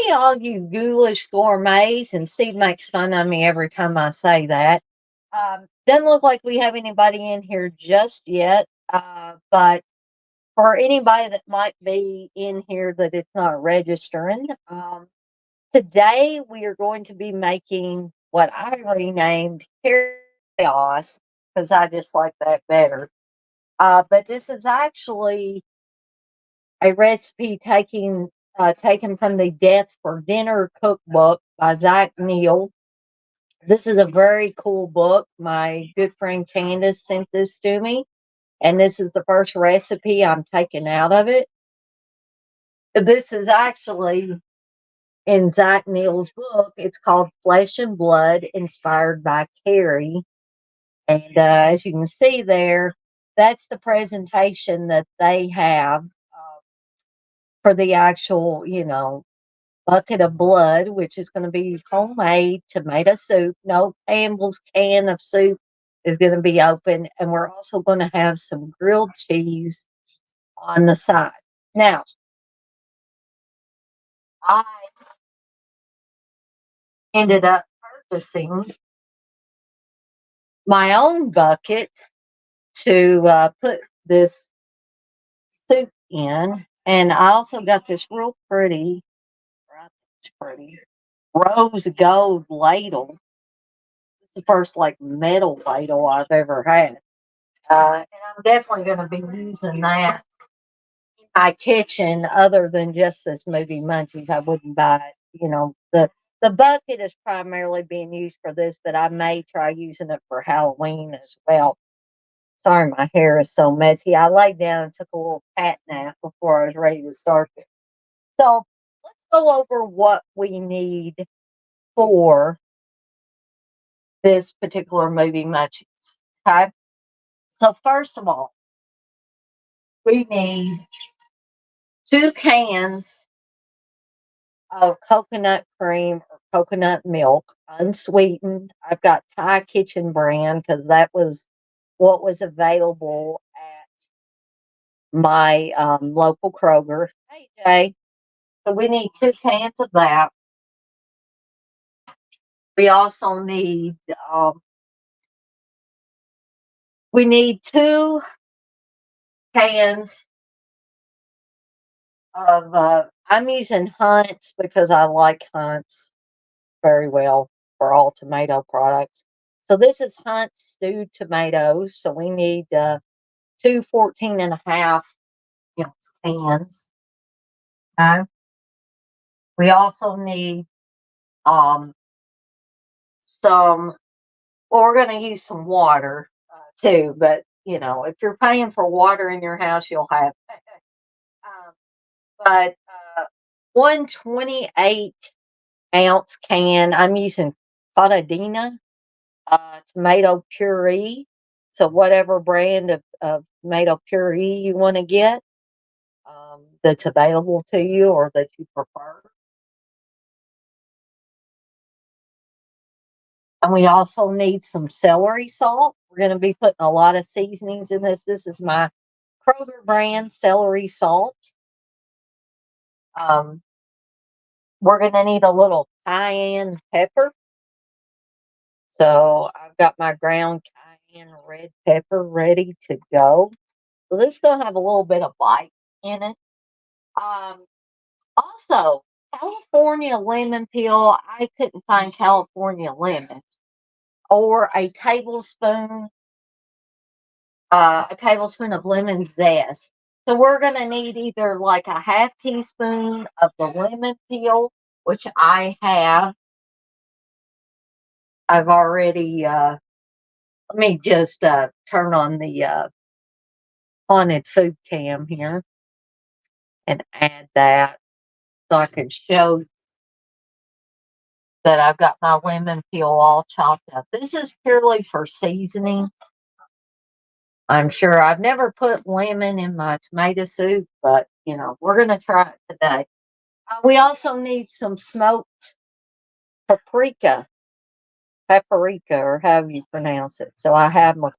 Hey, all you ghoulish gourmets, and Steve makes fun of me every time I say that. Doesn't look like we have anybody in here just yet, but for anybody that might be in here that is not registering, today we are going to be making what I renamed Chaos because I just like that better. But this is actually a recipe taken from the Deaths for Dinner cookbook by Zach Neal. This is a very cool book. My good friend Candace sent this to me, and this is the first recipe I'm taking out of it. This is actually in Zach Neal's book. It's called Flesh and Blood, inspired by Carrie. And as you can see there, that's the presentation that they have for the actual, bucket of blood, which is going to be homemade tomato soup. No Campbell's can of soup is going to be open. And we're also going to have some grilled cheese on the side. Now, I ended up purchasing my own bucket to put this soup in. And I also got this real pretty, I think it's pretty, rose gold ladle. It's the first like metal ladle I've ever had. And I'm definitely going to be using that in my kitchen other than just this movie Munchies. I wouldn't buy it. The bucket is primarily being used for this, but I may try using it for Halloween as well. Sorry, my hair is so messy. I laid down and took a little cat nap before I was ready to start it. So let's go over what we need for this particular movie Munchies. Okay. So first of all, we need 2 cans of coconut cream or coconut milk, unsweetened. I've got Thai Kitchen brand because that was what was available at my local Kroger. Hey, Jay. So we need 2 cans of that. We also need we need 2 cans of. I'm using Hunt's because I like Hunt's very well for all tomato products. So this is Hunt's stewed tomatoes. So we need 2 14.5 ounce cans. Okay. We also need um, some, well, we're going to use some water too, but if you're paying for water in your house, you'll have it. Um, but 1 28-ounce can, I'm using Fatadina tomato puree. So whatever brand of tomato puree you want to get that's available to you or that you prefer. And we also need some celery salt. We're going to be putting a lot of seasonings in this. This is my Kroger brand celery salt. Um, we're going to need a little cayenne pepper. So I've got my ground cayenne red pepper ready to go. So this is going to have a little bit of bite in it. Also, California lemon peel. I couldn't find California lemons or a tablespoon of lemon zest. So we're going to need either like a half teaspoon of the lemon peel, which I have. I've already, let me just turn on the haunted food cam here and add that so I can show that I've got my lemon peel all chopped up. This is purely for seasoning. I'm sure I've never put lemon in my tomato soup, but we're going to try it today. We also need some smoked paprika, or however you pronounce it. So I have my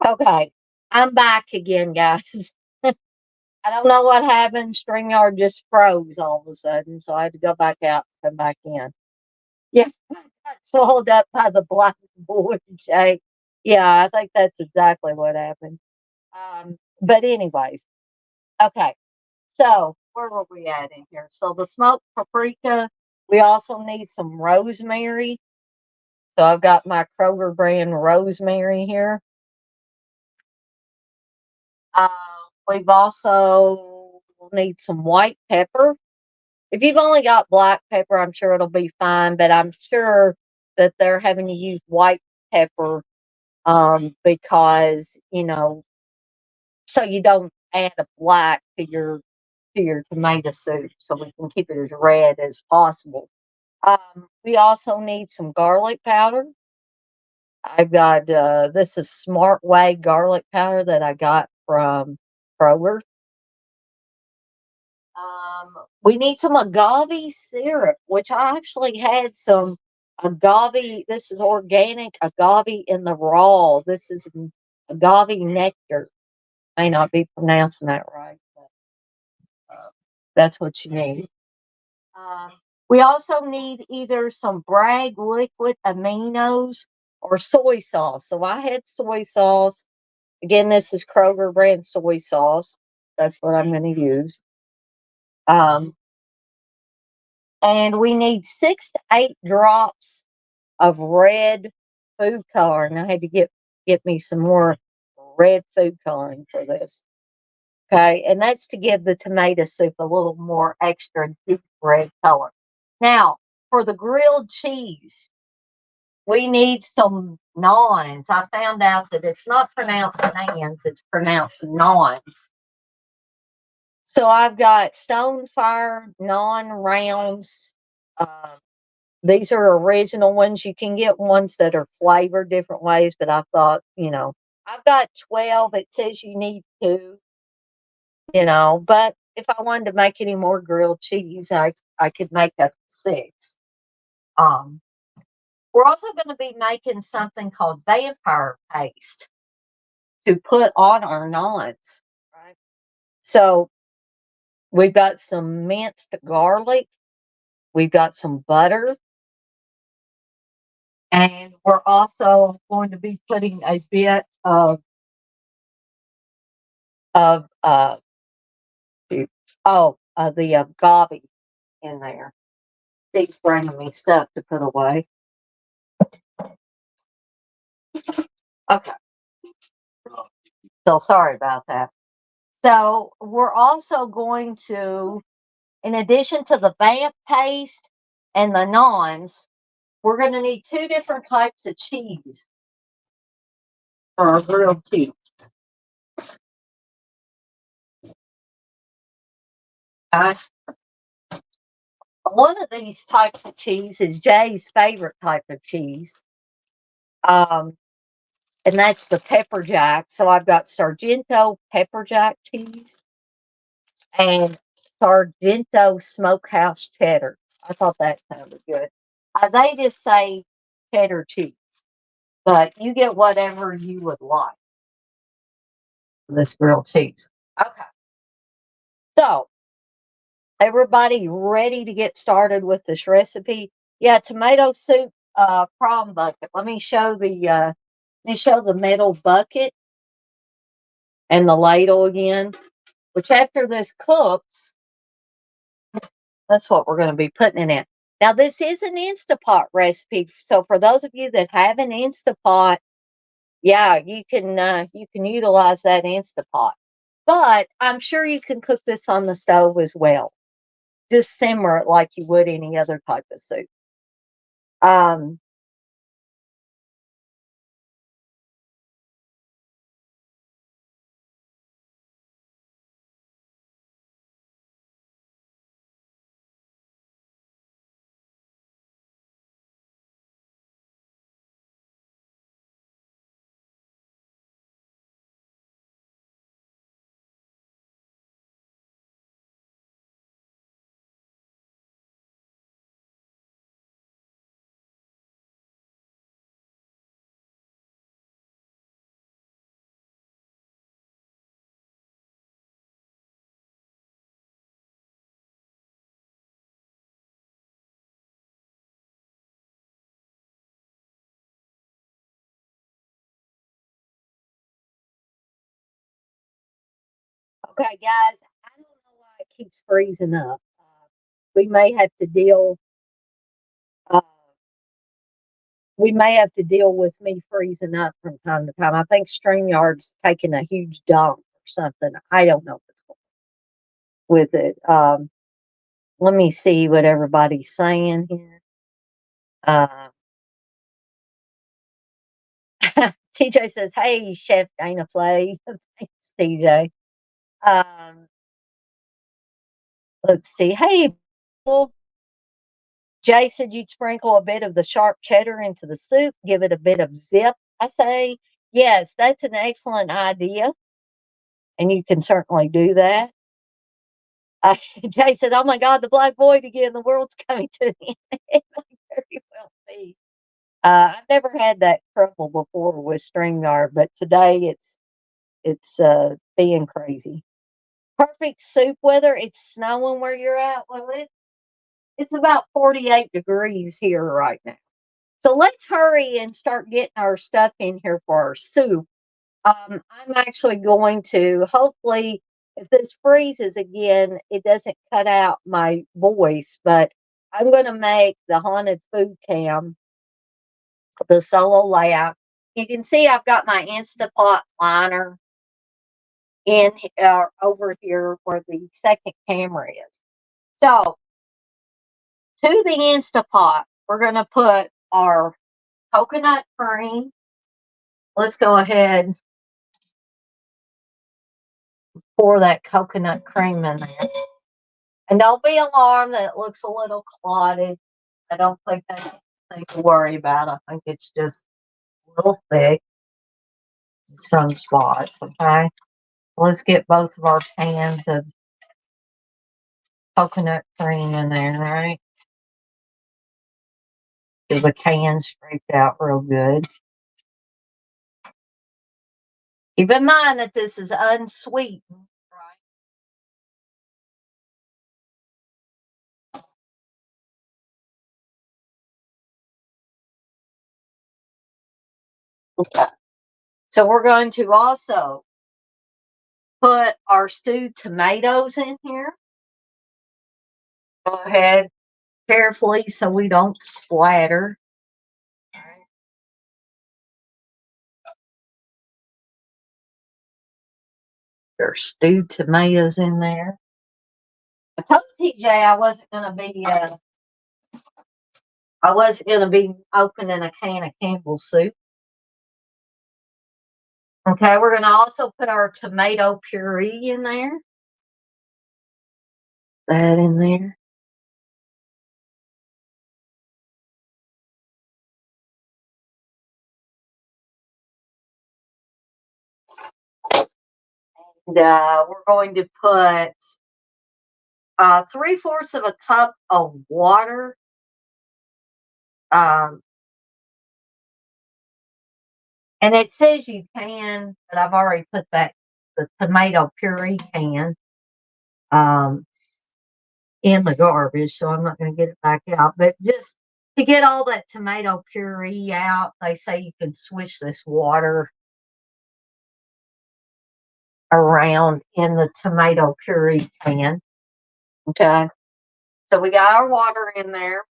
Okay, I'm back again, guys. I don't know what happened. StreamYard just froze all of a sudden, so I had to go back out and come back in. Yeah, I got swallowed up by the blackboard, Jay. Yeah, I think that's exactly what happened. But anyways, okay. So where were we at in here? So the smoked paprika. We also need some rosemary. So I've got my Kroger brand rosemary here. Uh, we've also need some white pepper. If you've only got black pepper, I'm sure it'll be fine, but I'm sure that they're having to use white pepper because so you don't add a black to your tomato soup, so we can keep it as red as possible. We also need some garlic powder. I've got this is Smart Way garlic powder that I got from Kroger. We need some agave syrup, which I actually had some agave. This is organic agave in the raw. This is agave nectar. May not be pronouncing that right, but that's what you need. Um, we also need either some Bragg liquid aminos or soy sauce. So I had soy sauce. Again, this is Kroger brand soy sauce. That's what I'm going to use. Um, and we need 6 to 8 drops of red food coloring. I had to get me some more red food coloring for this. Okay, and that's to give the tomato soup a little more extra deep red color. Now, for the grilled cheese, we need some nons. I found out that it's not pronounced nans, it's pronounced nons. So I've got Stonefire non rounds. Uh, these are original ones. You can get ones that are flavored different ways, but I thought, I've got 12. It says you need two, but if I wanted to make any more grilled cheese, I could make up 6. Um, we're also going to be making something called vampire paste to put on our nuts, right? So we've got some minced garlic, we've got some butter, and we're also going to be putting a bit of the agave in there. Steve's bringing me stuff to put away. Okay, so sorry about that. So we're also going to, in addition to the vamp paste and the nons, we're going to need 2 different types of cheese for our grilled cheese. Okay? One of these types of cheese is Jay's favorite type of cheese, um, and that's the pepper jack. So I've got Sargento pepper jack cheese and Sargento smokehouse cheddar. I thought that sounded good. They just say cheddar cheese, but you get whatever you would like for this grilled cheese. Okay, so everybody ready to get started with this recipe? Yeah, tomato soup prawn bucket. Let me show the metal bucket and the ladle again. Which after this cooks, that's what we're going to be putting it in. Now this is an Instapot recipe, so for those of you that have an Instapot, yeah, you can utilize that Instapot. But I'm sure you can cook this on the stove as well. Just simmer it like you would any other type of soup. Um, Okay, guys, I don't know why it keeps freezing up. We may have to deal. Uh, we may have to deal with me freezing up from time to time. I think StreamYard's taking a huge dump or something. I don't know what's going on with it. Let me see what everybody's saying here. Uh, TJ says, "Hey, Chef Dana Play." Thanks, TJ. Um, let's see. Hey, Bill. Jay said you'd sprinkle a bit of the sharp cheddar into the soup, give it a bit of zip. I say, yes, that's an excellent idea, and you can certainly do that. Jay said, "Oh my God, the black void again. The world's coming to an end." It might very well be. I've never had that trouble before with StreamYard, but today it's being crazy. Perfect soup weather. It's snowing where you're at. Well, it's about 48 degrees here right now. So let's hurry and start getting our stuff in here for our soup. I'm actually going to hopefully, if this freezes again, it doesn't cut out my voice, but I'm going to make the haunted food cam, the solo layout. You can see I've got my Instapot liner in over here where the second camera is. So to the Instapot, we're going to put our coconut cream. Let's go ahead, pour that coconut cream in there. And don't be alarmed that it looks a little clotted. I don't think that's anything to worry about. I think it's just a little thick in some spots, okay? Let's get both of our cans of coconut cream in there, right? Get the can scraped out real good. Keep in mind that this is unsweetened, right? Okay. So we're going to also put our stewed tomatoes in here. Go ahead carefully so we don't splatter. There's stewed tomatoes in there. I told TJ I wasn't gonna be opening a can of Campbell's soup. Okay, we're gonna also put our tomato puree in there. That in there. And we're going to put 3/4 of a cup of water. Um, and it says you can, but I've already put the tomato puree can um, in the garbage, so I'm not going to get it back out. But just to get all that tomato puree out, they say you can swish this water around in the tomato puree can. Okay. So we got our water in there.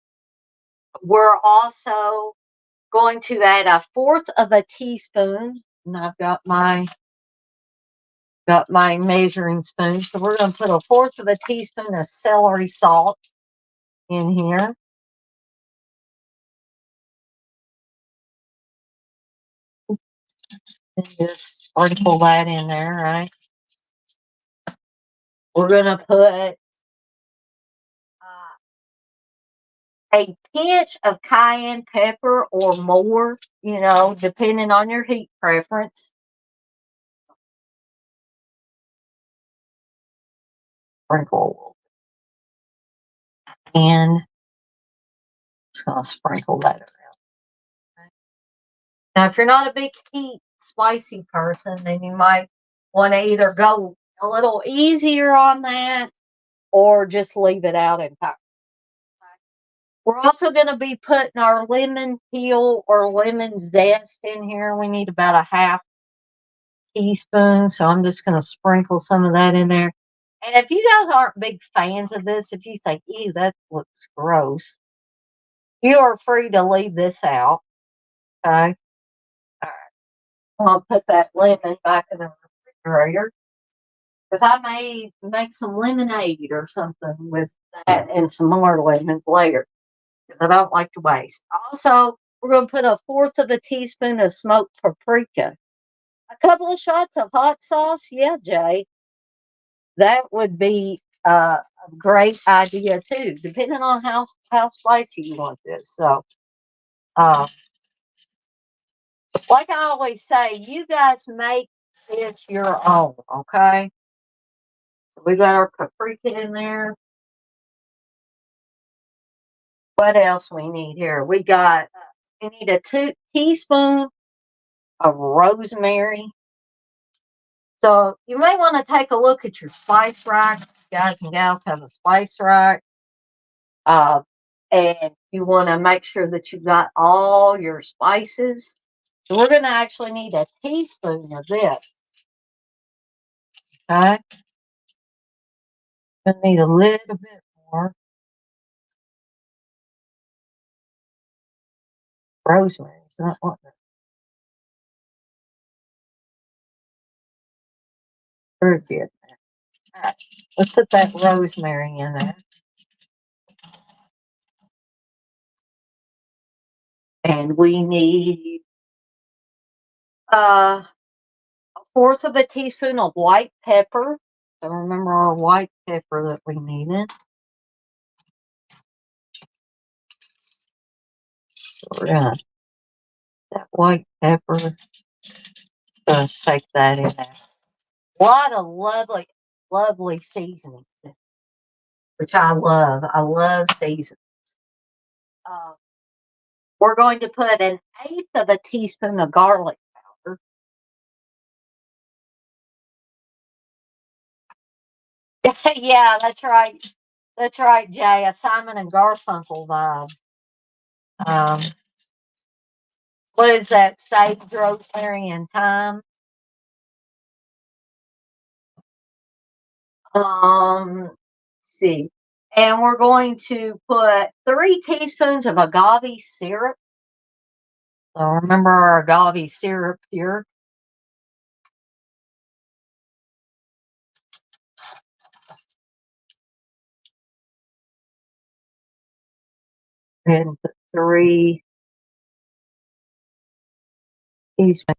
We're also going to add 1/4 of a teaspoon, and I've got my measuring spoon. So we're going to put 1/4 of a teaspoon of celery salt in here. And just sprinkle that in there, right? We're going to put a pinch of cayenne pepper or more, depending on your heat preference. Sprinkle. And just going to sprinkle that around. Now, if you're not a big heat, spicy person, then you might want to either go a little easier on that or just leave it out entirely. We're also going to be putting our lemon peel or lemon zest in here. We need about a half teaspoon, so I'm just going to sprinkle some of that in there. And if you guys aren't big fans of this, if you say, ew, that looks gross, you are free to leave this out. Okay. All right. I'll put that lemon back in the refrigerator because I may make some lemonade or something with that and some more lemons later because I don't like to waste. Also, we're going to put a fourth of a teaspoon of smoked paprika. A couple of shots of hot sauce. Yeah, Jay. That would be a great idea too, depending on how spicy you want this. So, uh, like I always say, you guys make it your own. Okay, so we got our paprika in there. What else we need here? We need a teaspoon of rosemary. So you may want to take a look at your spice rack. Guys and gals have a spice rack. Uh, and you want to make sure that you've got all your spices. So we're going to actually need a teaspoon of this. Okay. Going to need a little bit more rosemary. So not want that. Very good. All right. Let's put that rosemary in there. And we need a fourth of a teaspoon of white pepper. So remember our white pepper that we needed. So we're going to that white pepper. Going to take that in there. A lot of lovely, lovely seasonings, which I love. I love seasonings. Uh, we're going to put an eighth of a teaspoon of garlic powder. Yeah, that's right. That's right, Jay. A Simon and Garfunkel vibe. Um, what is that? Sage, rosemary, and thyme. Let's see. And we're going to put 3 teaspoons of agave syrup. So remember our agave syrup here. And put 3 teaspoons.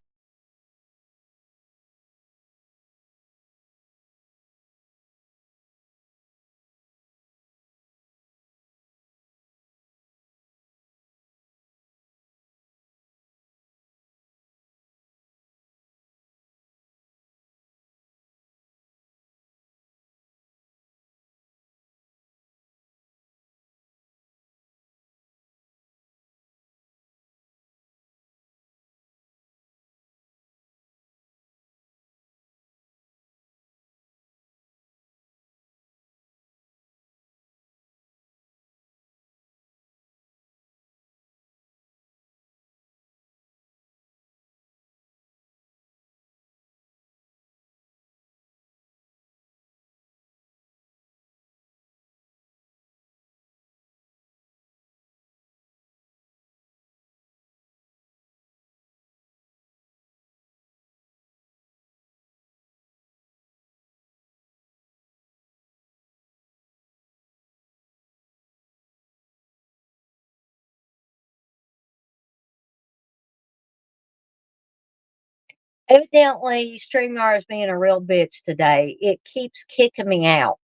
Evidently, StreamYard is being a real bitch today. It keeps kicking me out.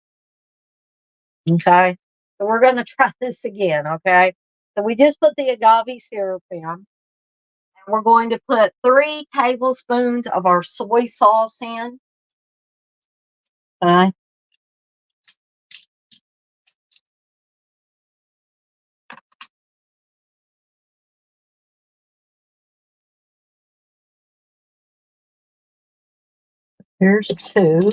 Okay. So we're going to try this again. Okay. So we just put the agave syrup in. And we're going to put 3 tablespoons of our soy sauce in. Okay. Here's 2.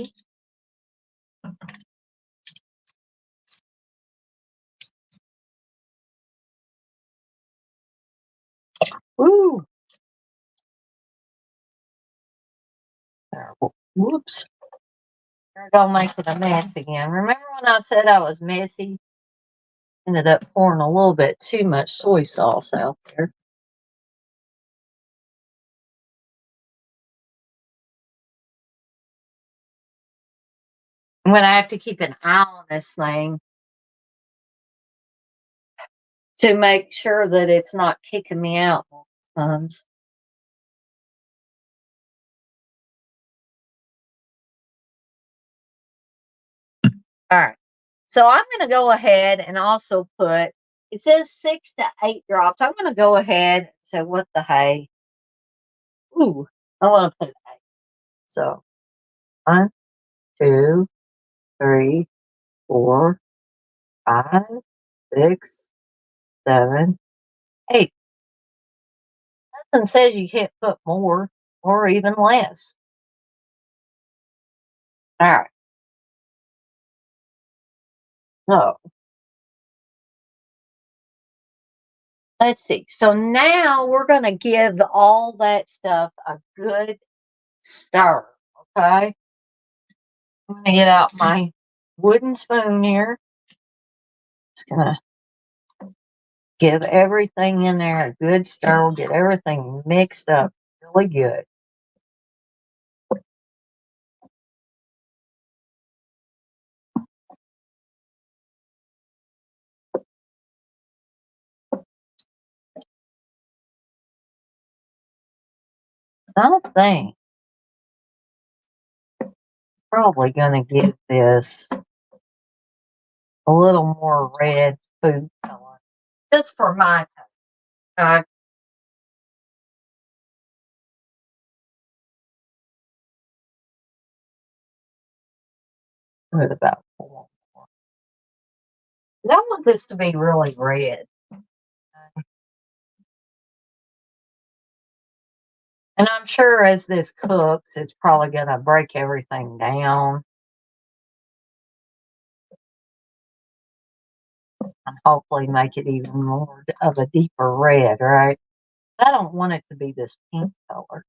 Woo. There. Whoops. We're gonna make it a mess again. Remember when I said I was messy? Ended up pouring a little bit too much soy sauce out there. I'm gonna have to keep an eye on this thing to make sure that it's not kicking me out times. All right. So I'm going to go ahead and also put, it says 6 to 8 drops. I'm going to go ahead and say, what the hey? Ooh, I want to put 8. So 1, 2, 3, 4, 5, 6, 7, 8. Nothing says you can't put more or even less. All right. So let's see. So now we're going to give all that stuff a good stir. Okay. I'm going to get out my wooden spoon here. Just going to give everything in there a good stir. Get everything mixed up really good. I think probably going to give this a little more red food color. Just for my taste. With about 4 more. I want this to be really red. And I'm sure as this cooks, it's probably going to break everything down and hopefully make it even more of a deeper red, right? I don't want it to be this pink color.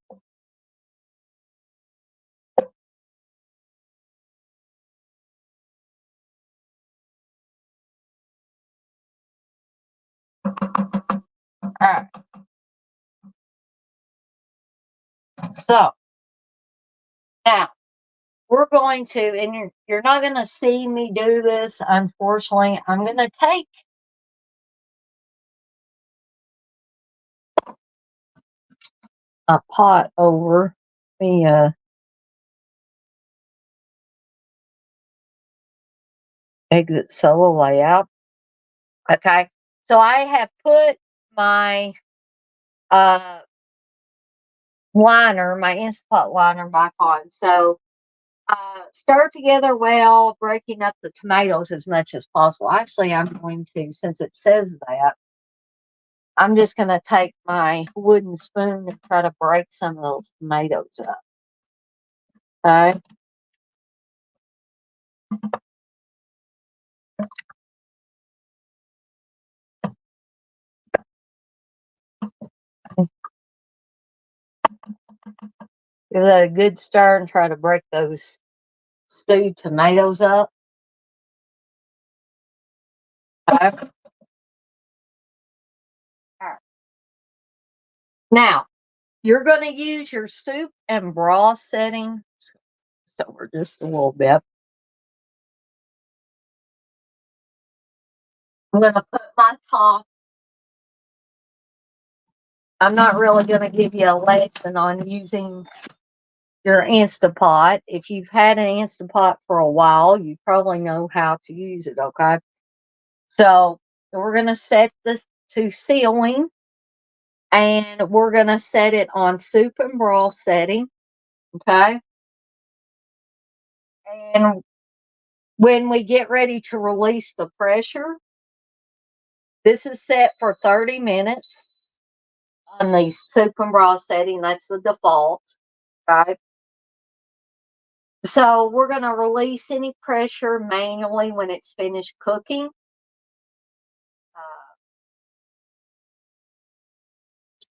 All right. So now we're going to, and you're not going to see me do this, unfortunately. I'm going to take a pot over me, exit solo layout. Okay. So I have put my uh liner, my Instapot liner back on. So stir together well, breaking up the tomatoes as much as possible. Actually, I'm going to, since it says that, I'm just going to take my wooden spoon and try to break some of those tomatoes up. Okay. Give that a good stir and try to break those stewed tomatoes up. Okay. All right. Now, you're going to use your soup and broth setting. So we're just a little bit. I'm going to put my top. I'm not really going to give you a lesson on using your Instapot. If you've had an Instapot for a while, you probably know how to use it, okay? So we're going to set this to sealing, and we're going to set it on soup and broth setting, okay? And when we get ready to release the pressure, this is set for 30 minutes on the soup and broth setting. That's the default, okay? So we're going to release any pressure manually when it's finished cooking.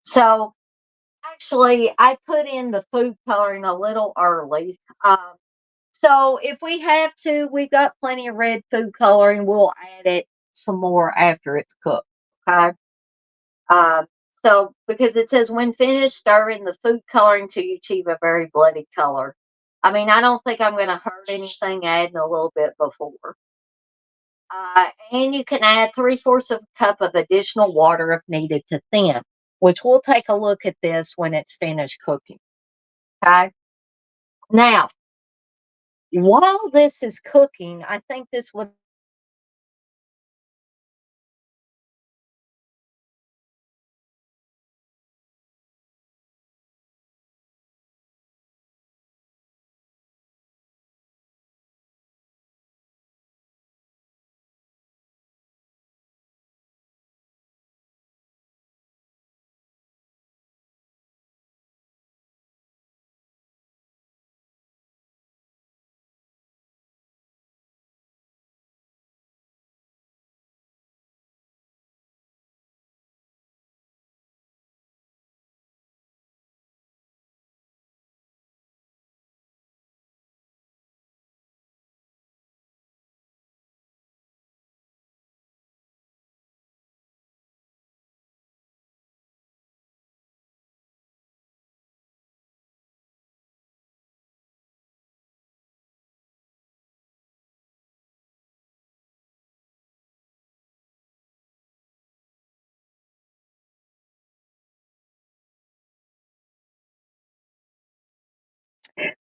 So Actually, I put in the food coloring a little early. So if we have to, we've got plenty of red food coloring. We'll add it some more after it's cooked. Okay. So because it says when finished, stir in the food coloring to achieve a very bloody color. I mean, I don't think I'm going to hurt anything adding a little bit before. And you can add 3/4 of a cup of additional water if needed to thin, which we'll take a look at this when it's finished cooking. Okay. Now, while this is cooking, I think this would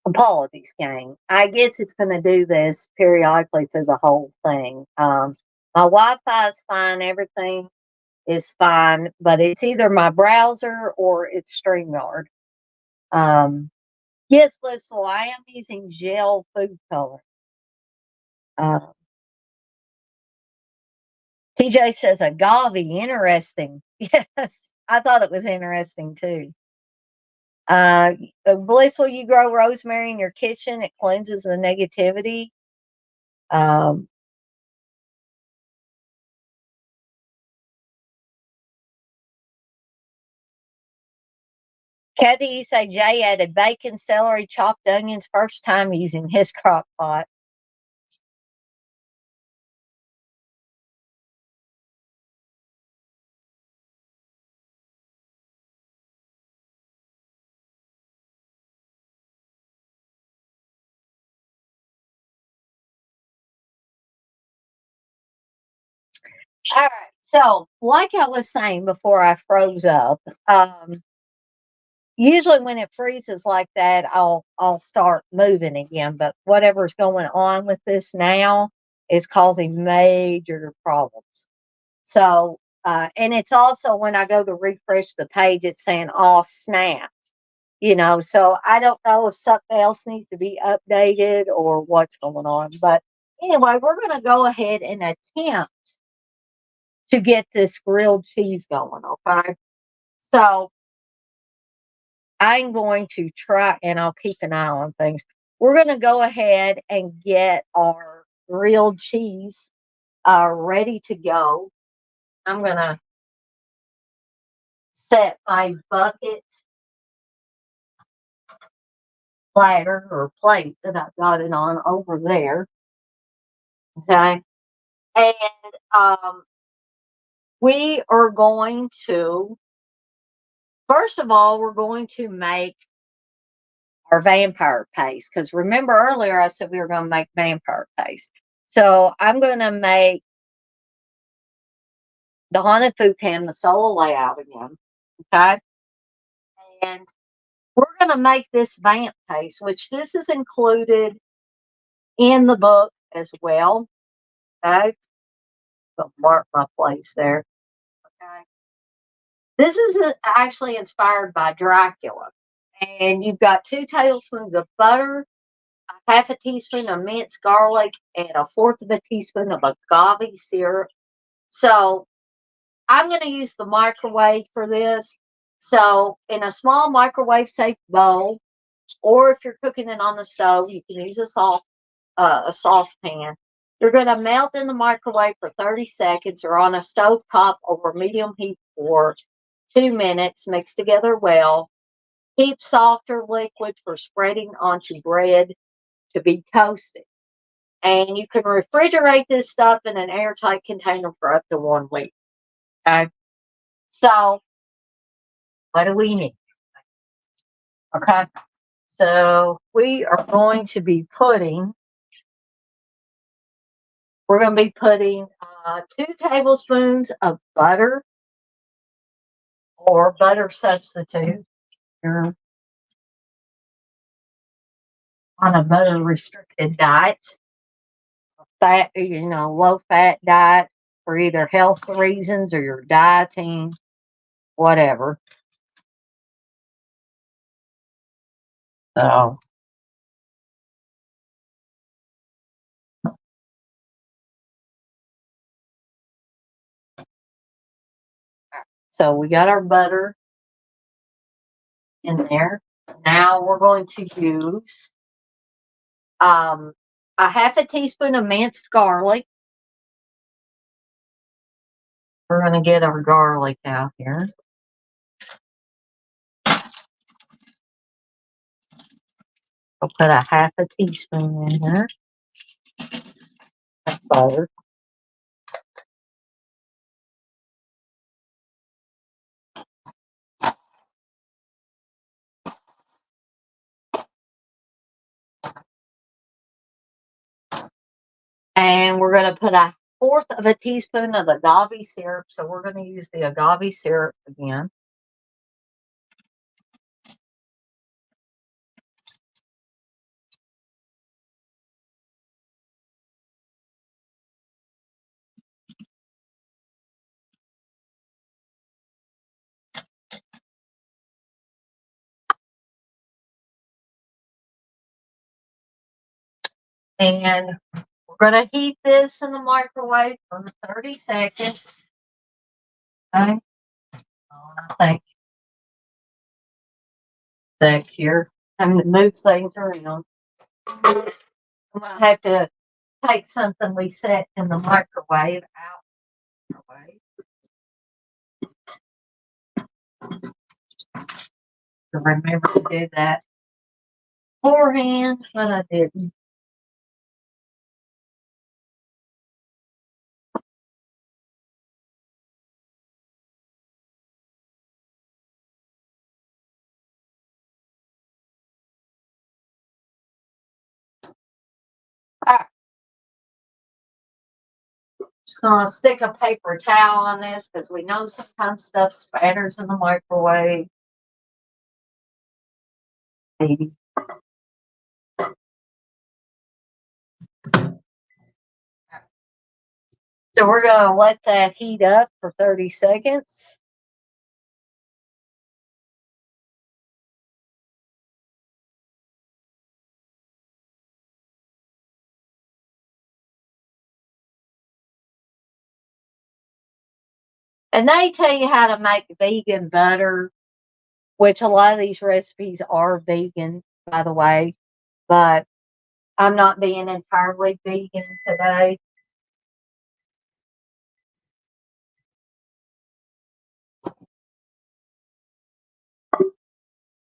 apologies, gang. I guess it's going to do this periodically through the whole thing. My Wi-Fi is fine. Everything is fine, but it's either my browser or it's StreamYard. Yes, Blissful, I am using gel food color. Uh, TJ says agave, interesting. Yes, I thought it was interesting too. Blissful, you grow rosemary in your kitchen. It cleanses the negativity. Um, Kathy, you say Jay added bacon, celery, chopped onions, first time using his crock pot. All right. So, like I was saying before I froze up, usually when it freezes like that, I'll start moving again. But whatever's going on with this now is causing major problems. So, and it's also when I go to refresh the page, it's saying, "Oh snap." So I don't know if something else needs to be updated or what's going on. But anyway, we're going to go ahead and attempt to get this grilled cheese going. Okay. So I'm going to try, and I'll keep an eye on things. We're going to go ahead and get our grilled cheese ready to go. I'm going to set my bucket platter or plate that I've got it on over there. Okay. And we are going to, first of all, we're going to make our vampire paste. Because remember earlier, I said we were going to make vampire paste. So I'm going to make the haunted food cam, the solo layout again. Okay. And we're going to make this vamp paste, which this is included in the book as well. Okay. So mark my place there. Okay. This is actually inspired by Dracula. And you've got 2 tablespoons of butter, a half a teaspoon of minced garlic, and a fourth of a teaspoon of agave syrup. So I'm going to use the microwave for this. So in a small microwave safe bowl, or if you're cooking it on the stove, you can use a saucepan. You're going to melt in the microwave for 30 seconds or on a stove top over medium heat for 2 minutes. Mix together well. Keep softer liquid for spreading onto bread to be toasted. And you can refrigerate this stuff in an airtight container for up to 1 week. Okay. So, what do we need? Okay. So, we're going to be putting 2 tablespoons of butter or butter substitute. You're on a butter restricted diet, low fat diet for either health reasons or you're dieting, whatever. So, we got our butter in there. Now we're going to use a half a teaspoon of minced garlic. We're going to get our garlic out here. I'll put a half a teaspoon in here. That's butter. And we're going to put a fourth of a teaspoon of agave syrup. So we're going to use the agave syrup again. And we're going to heat this in the microwave for 30 seconds. Okay. I think back here. I'm going to move things around. I'm going to have to take something we set in the microwave out of the way. To remember to do that beforehand, but I didn't. All right. Just gonna stick a paper towel on this because we know sometimes stuff spatters in the microwave. Maybe. So we're gonna let that heat up for 30 seconds. And they tell you how to make vegan butter, which a lot of these recipes are vegan, by the way, but I'm not being entirely vegan today.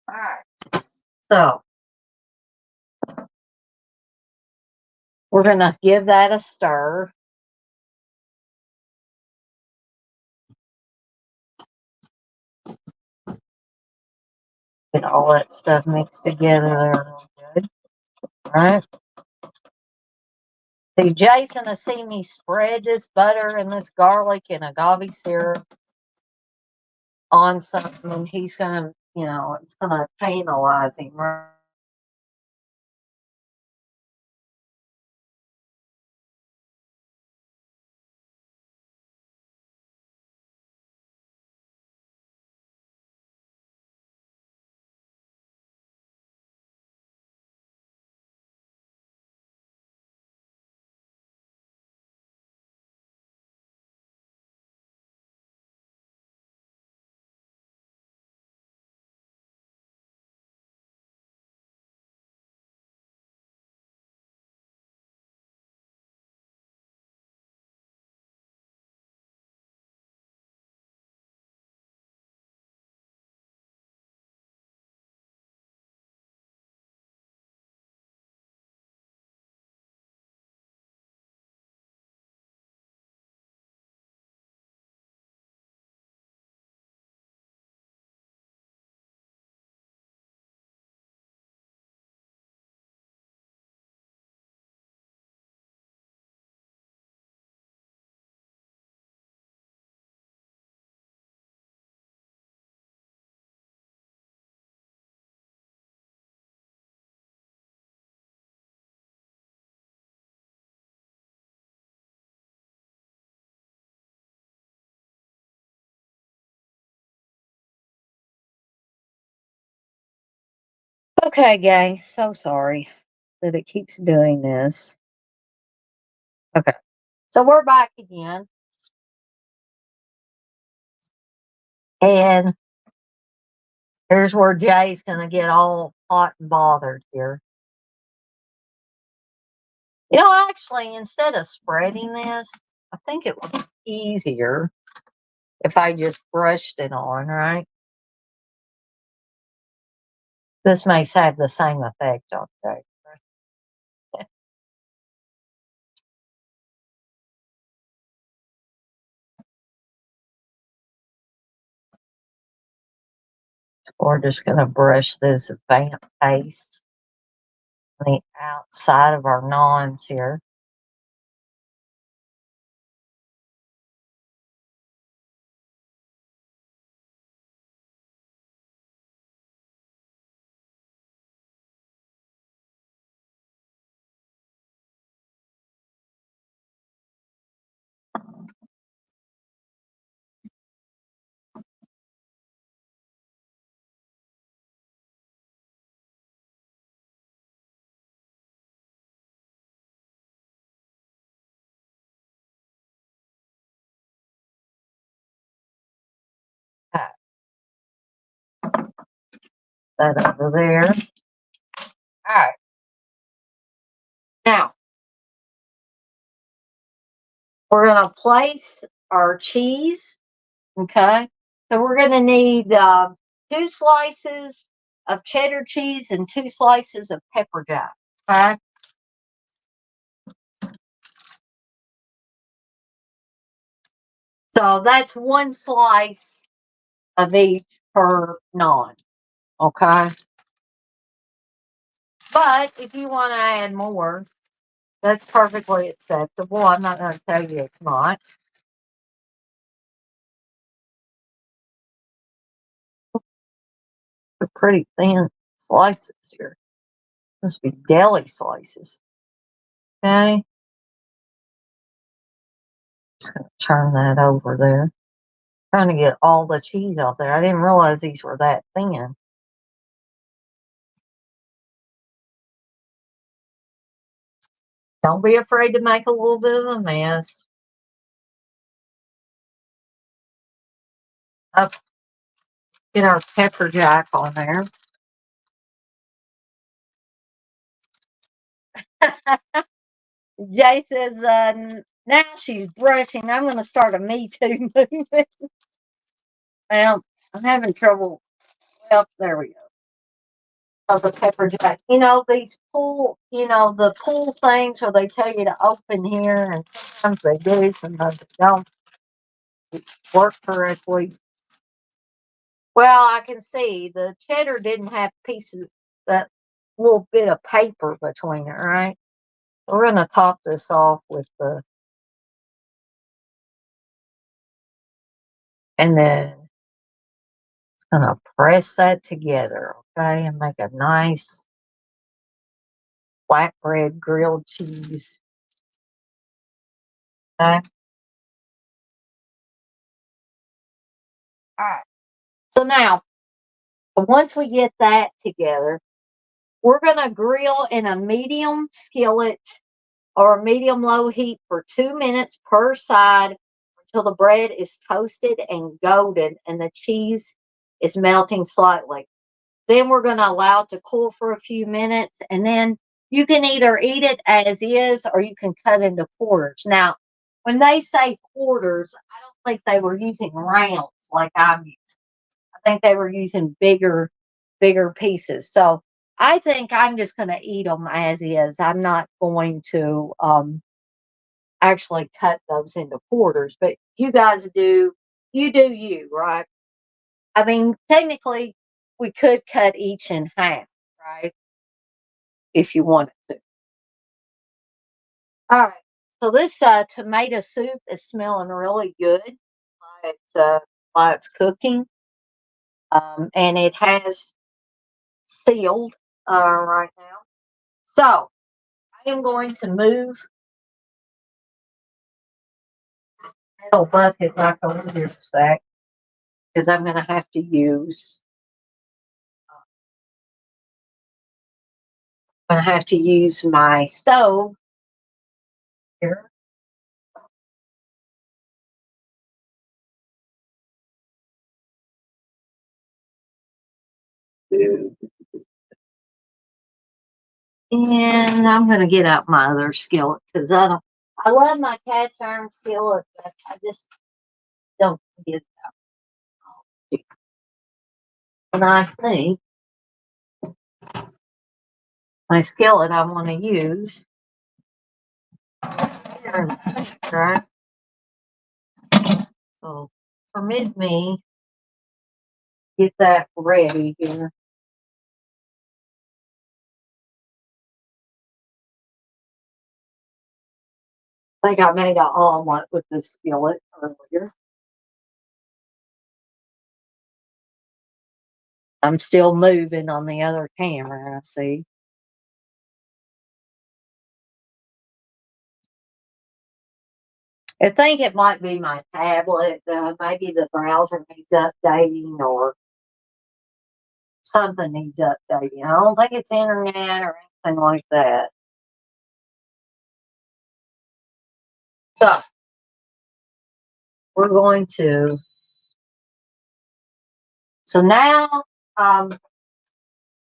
All right. So we're going to give that a stir. Get all that stuff mixed together there real good. All right. See, Jay's going to see me spread this butter and this garlic and agave syrup on something, and he's going to, it's going to tantalize him. Right? Okay, gang. So sorry that it keeps doing this. Okay. So we're back again. And here's where Jay's going to get all hot and bothered here. Actually, instead of spreading this, I think it would be easier if I just brushed it on, right? This may have the same effect on Jay. We're just going to brush this vamp paste on the outside of our nons here. Got that over there. All right. Now, we're going to place our cheese. Okay. So we're going to need 2 slices of cheddar cheese and 2 slices of pepper jack. Okay. So that's 1 slice of each per naan. Okay. But if you want to add more, that's perfectly acceptable. I'm not going to tell you it's not. They're pretty thin slices here. Must be deli slices. Okay. Just going to turn that over there. Trying to get all the cheese off there. I didn't realize these were that thin. Don't be afraid to make a little bit of a mess. Up, get our pepper jack on there. Jay says, now she's brushing. I'm going to start a Me Too movement. Well, I'm having trouble. Well, there we go. Of the pepper jack. These the pool things where they tell you to open here, and sometimes they do, sometimes they don't work correctly. Well, I can see the cheddar didn't have pieces, that little bit of paper between it, right? We're going to top this off with and then it's going to press that together, okay, and make a nice flatbread grilled cheese. Okay. All right. So now, once we get that together, we're going to grill in a medium skillet or a medium low heat for 2 minutes per side until the bread is toasted and golden and the cheese is melting slightly. Then we're going to allow it to cool for a few minutes, and then you can either eat it as is or you can cut into quarters. Now, when they say quarters, I don't think they were using rounds like I'm using. I think they were using bigger pieces. So I think I'm just going to eat them as is. I'm not going to actually cut those into quarters, but you guys you do you, right? I mean, technically, we could cut each in half, right? If you wanted to. All right. So this tomato soup is smelling really good while it's cooking, and it has sealed right now. So I am going to move little bucket back over here a sec because I'm going to have to use I'm gonna have to use my stove here. And I'm gonna get out my other skillet because I love my cast iron skillet, but I just don't get it. And I think my skillet I want to use here in the sink, right? So permit me get that ready here. I think I made an omelet with this skillet earlier. I'm still moving on the other camera, I see. I think it might be my tablet. Maybe the browser needs updating or something needs updating. I don't think it's internet or anything like that. So we're going to. So now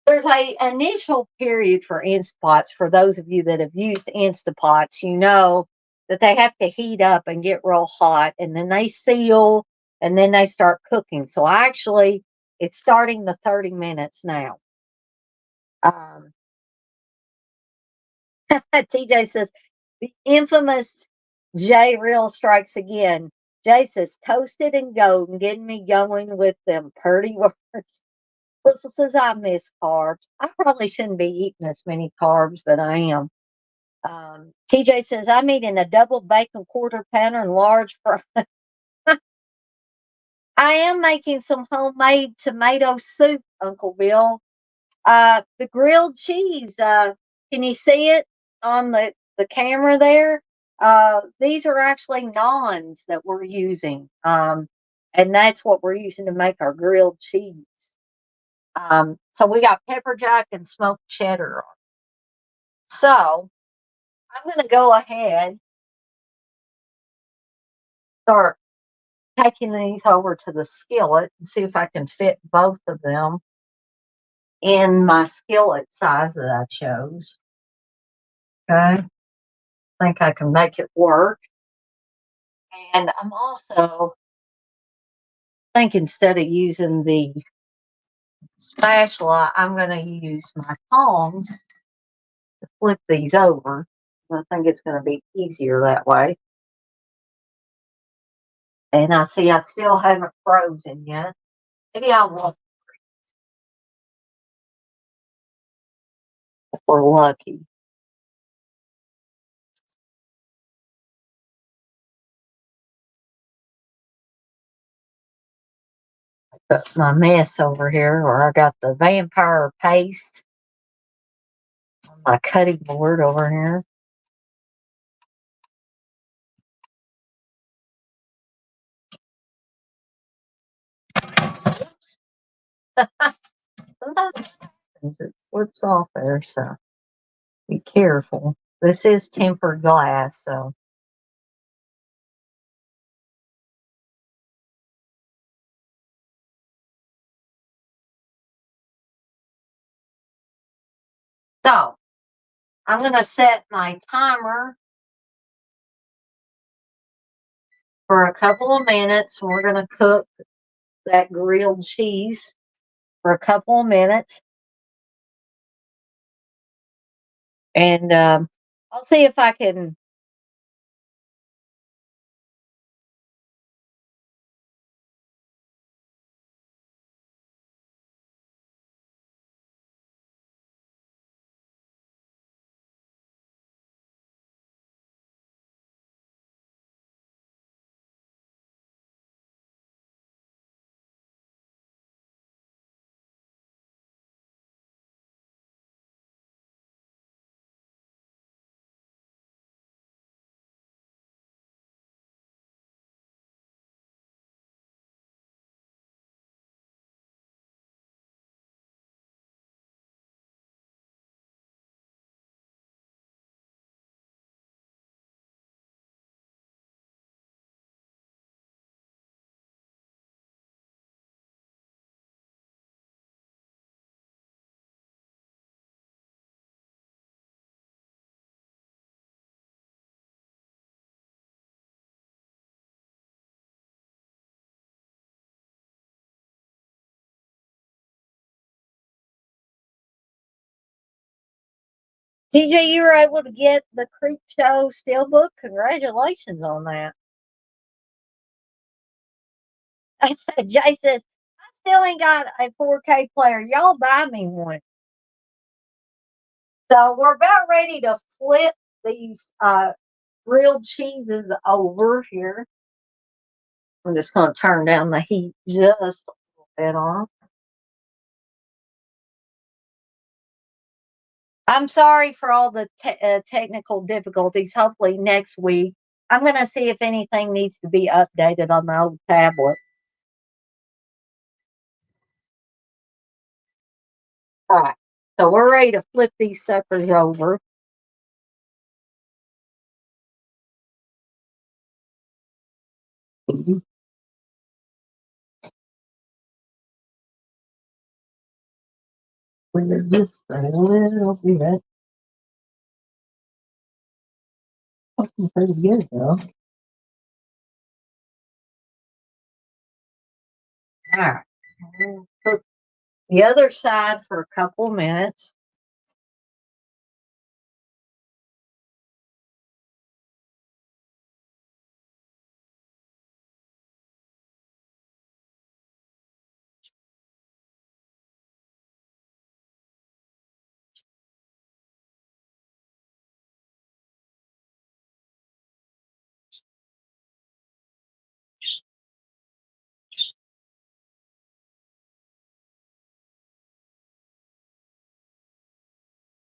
there's a initial period for Instapots. For those of you that have used Instapots, you know that they have to heat up and get real hot, and then they seal, and then they start cooking. So actually, it's starting the 30 minutes now. Um, TJ says the infamous J Real strikes again. Jay says toasted and golden, getting me going with them purty words. Lisa says I miss carbs. I probably shouldn't be eating this many carbs, but I am. TJ says I'm eating a double bacon quarter pounder and large fry. I am making some homemade tomato soup, Uncle Bill. The grilled cheese. Can you see it on the camera there? These are actually naans that we're using. And that's what we're using to make our grilled cheese. So we got pepper jack and smoked cheddar on. So I'm going to go ahead start taking these over to the skillet and see if I can fit both of them in my skillet size that I chose. Okay. I think I can make it work. And I'm also think instead of using the spatula, I'm going to use my tongs to flip these over. I think it's going to be easier that way. And I see I still haven't frozen yet. Maybe I won't if we're lucky. Got my mess over here, or I got the vampire paste on my cutting board over here. Oops. Sometimes it slips off there, so be careful. This is tempered glass, so so I'm going to set my timer for a couple of minutes. We're going to cook that grilled cheese for a couple of minutes. And I'll see if I can. TJ, you were able to get the Creep Show Steelbook. Congratulations on that. Jay says, I still ain't got a 4K player. Y'all buy me one. So we're about ready to flip these grilled cheeses over here. I'm just going to turn down the heat just a little bit on. I'm sorry for all the technical difficulties. Hopefully next week, I'm going to see if anything needs to be updated on the old tablet. All right. So we're ready to flip these suckers over. We're just a little bit. Looking pretty good though. All right. We'll put the other side for a couple minutes.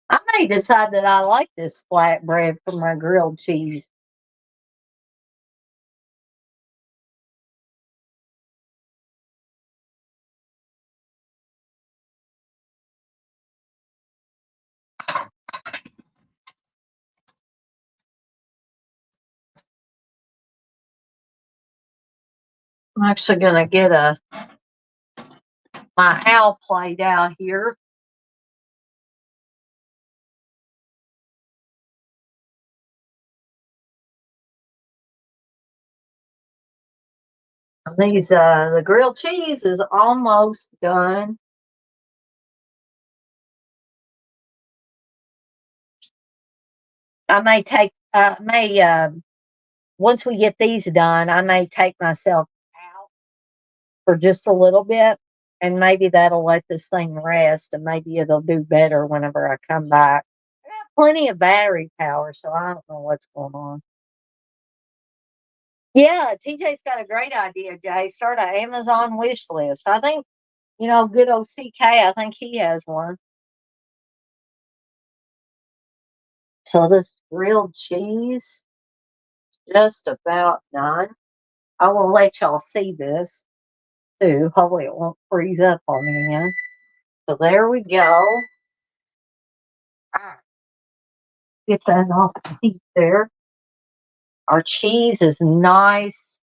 I may decide that I like this flatbread for my grilled cheese. I'm actually going to get my owl plate out here. These the grilled cheese is almost done. I may take once we get these done, I may take myself out for just a little bit, and maybe that'll let this thing rest, and maybe it'll do better whenever I come back. I got plenty of battery power, so I don't know what's going on. Yeah, TJ's got a great idea, Jay. Start an Amazon wish list. I think, good old CK, I think he has one. So this grilled cheese just about done. I will let y'all see this too. Hopefully it won't freeze up on me again. So there we go. Get that off the heat there. Our cheese is nice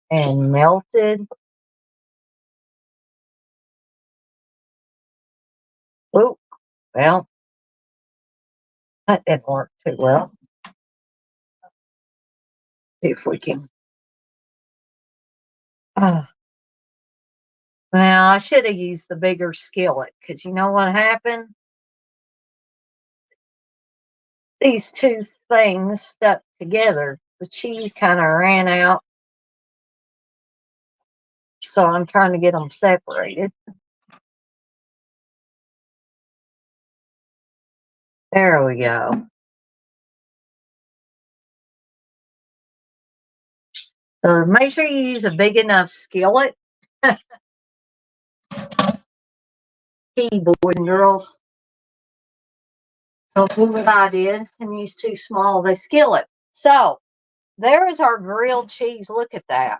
and melted. Oh, well, that didn't work too well. See if we can. Now, I should have used the bigger skillet because you know what happened? These two things stuck together. The cheese kind of ran out. So I'm trying to get them separated. There we go. So make sure you use a big enough skillet. Key, boys and girls. Don't do what I did and use too small of a skillet. So there is our grilled cheese. Look at that.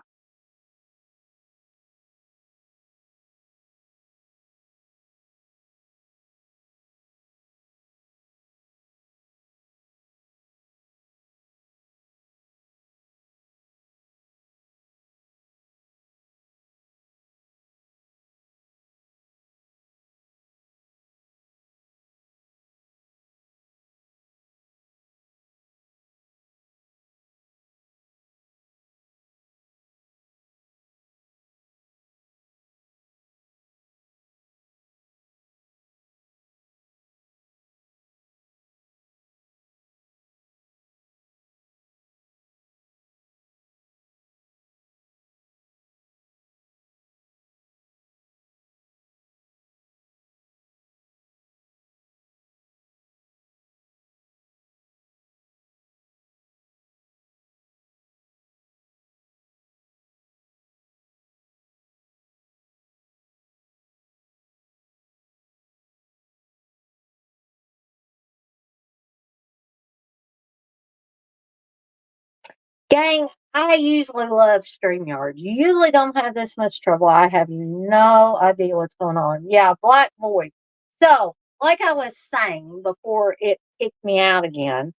Gang, I usually love StreamYard. You usually don't have this much trouble. I have no idea what's going on. Yeah, Black Void. So, like I was saying before it kicked me out again,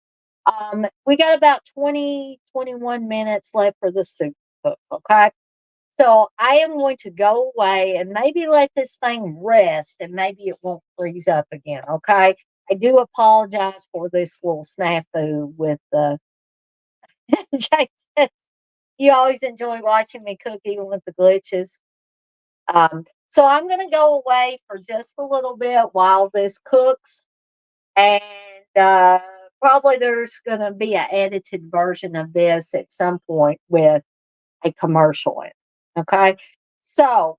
we got about 20, 21 minutes left for the soup cook, okay? So I am going to go away and maybe let this thing rest and maybe it won't freeze up again, okay? I do apologize for this little snafu with the Jason. You always enjoy watching me cook even with the glitches. So I'm going to go away for just a little bit while this cooks. And probably there's going to be an edited version of this at some point with a commercial in it. Okay. So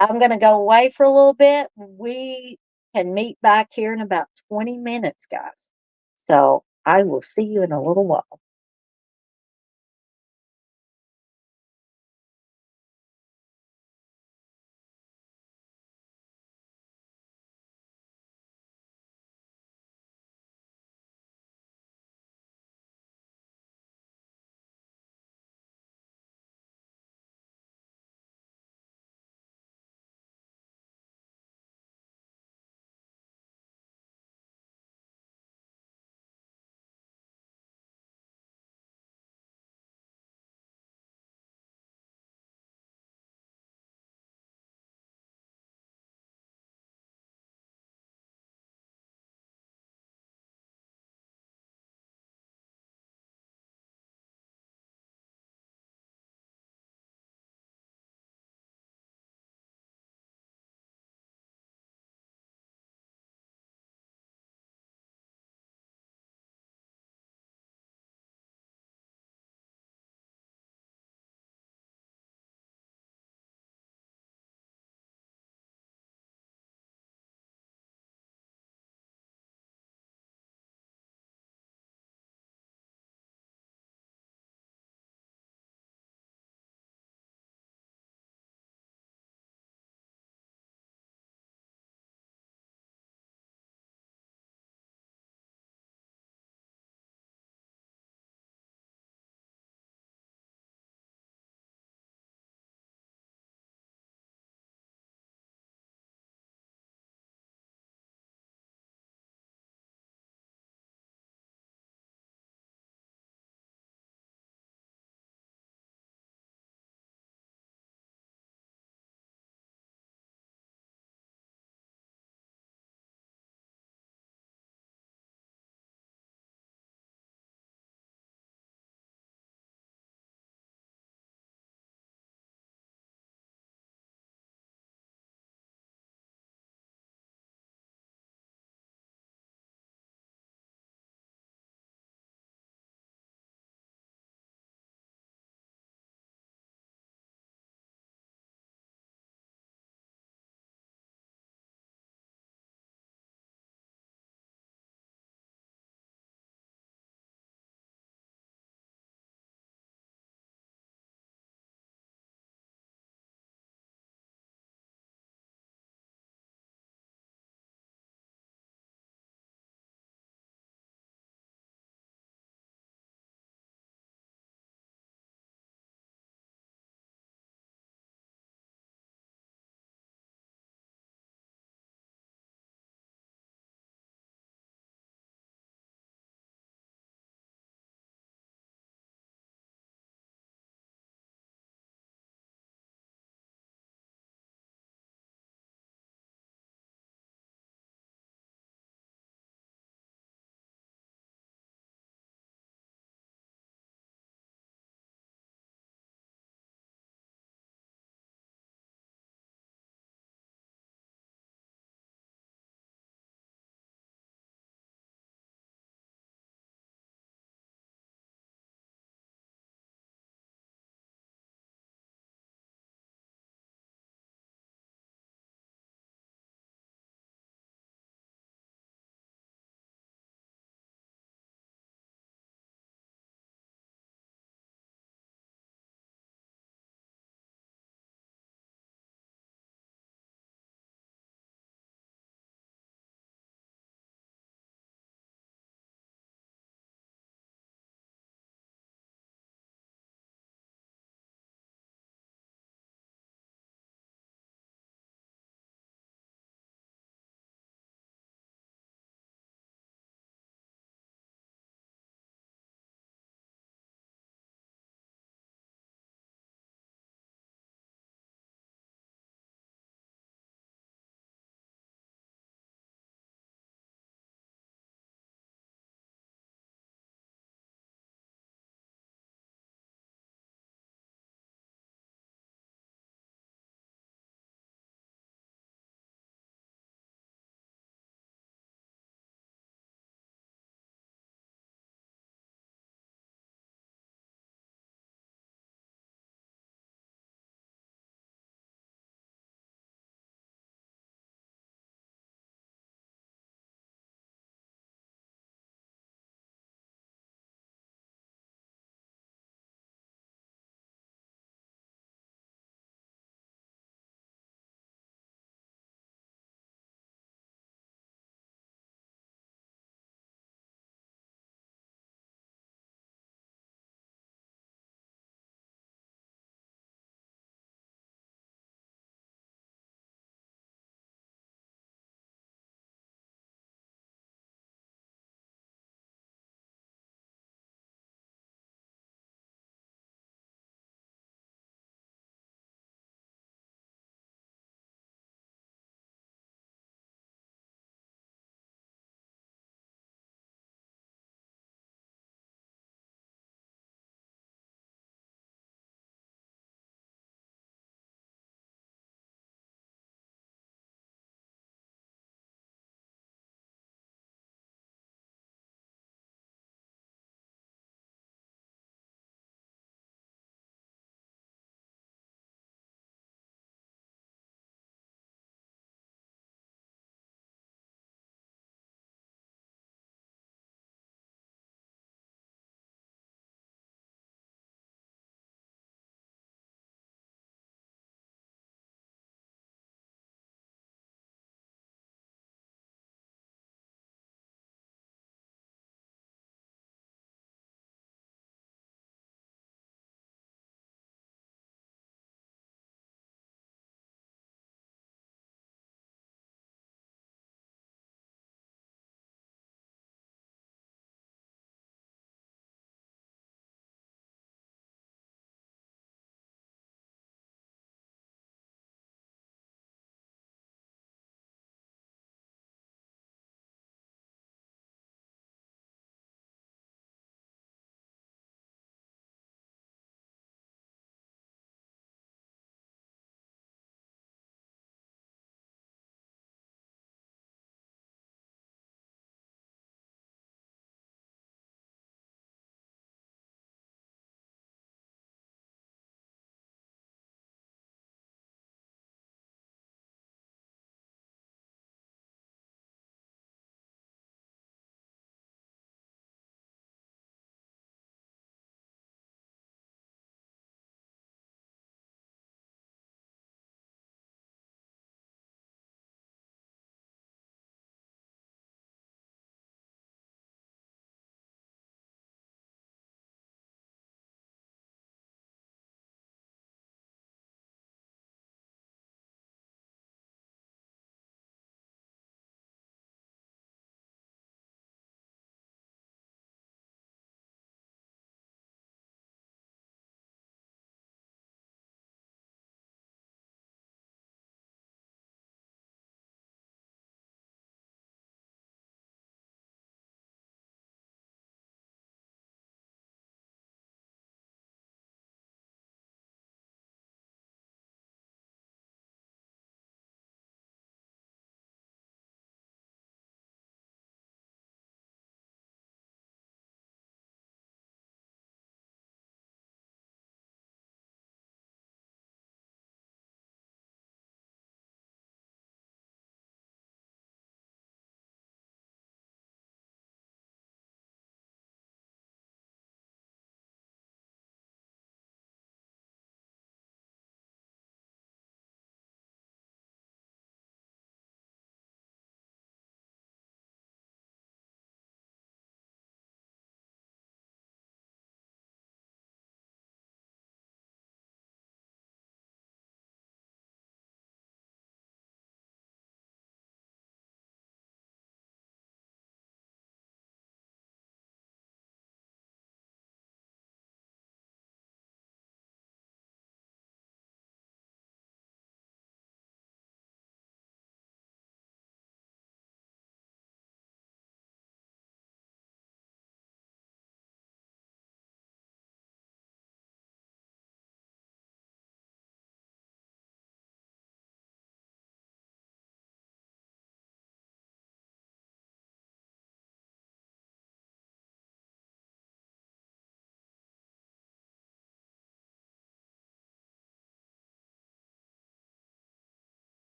I'm going to go away for a little bit. We can meet back here in about 20 minutes, guys. So I will see you in a little while.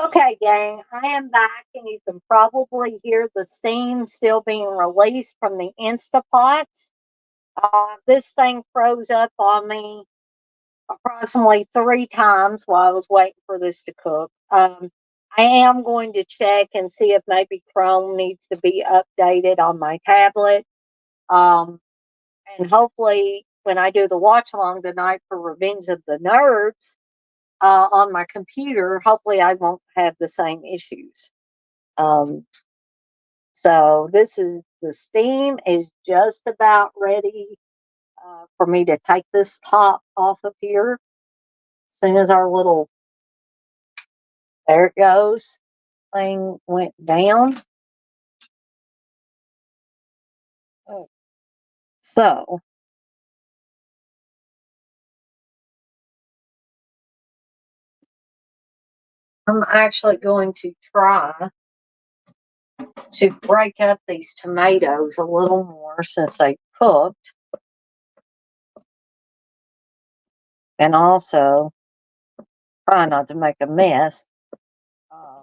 Okay, gang, I am back, and you can probably hear the steam still being released from the Instapot. This thing froze up on me approximately 3 times while I was waiting for this to cook. I am going to check and see if maybe Chrome needs to be updated on my tablet. Um, and hopefully, when I do the watch along tonight for Revenge of the Nerds on my computer, hopefully I won't have the same issues. Um, so the steam is just about ready for me to take this top off of here. As soon as our little, there it goes, thing went down. Oh, so I'm actually going to try to break up these tomatoes a little more since they cooked, and also try not to make a mess. Uh,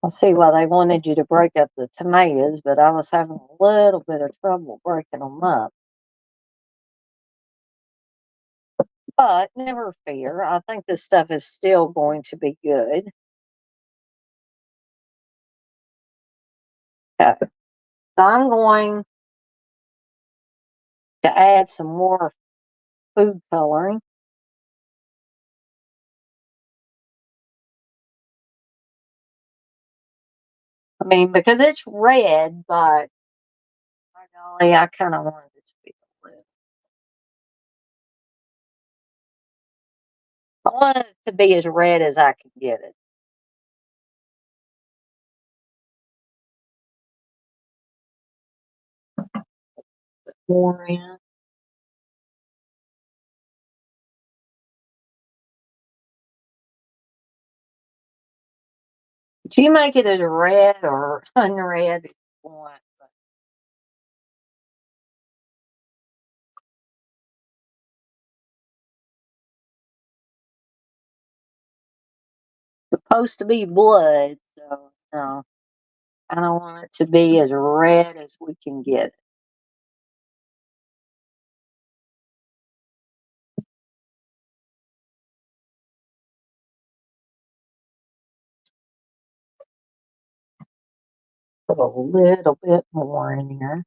I see why they wanted you to break up the tomatoes, but I was having a little bit of trouble breaking them up. But never fear, I think this stuff is still going to be good. Okay. So I'm going to add some more food coloring. I mean, because it's red, but by golly, I kind of wanted it to be a little. I wanted it to be as red as I could get it. More in. But you make it as red or unred if you want. It's supposed to be blood, so no. I don't want it to be as red as we can get it. Put a little bit more in here.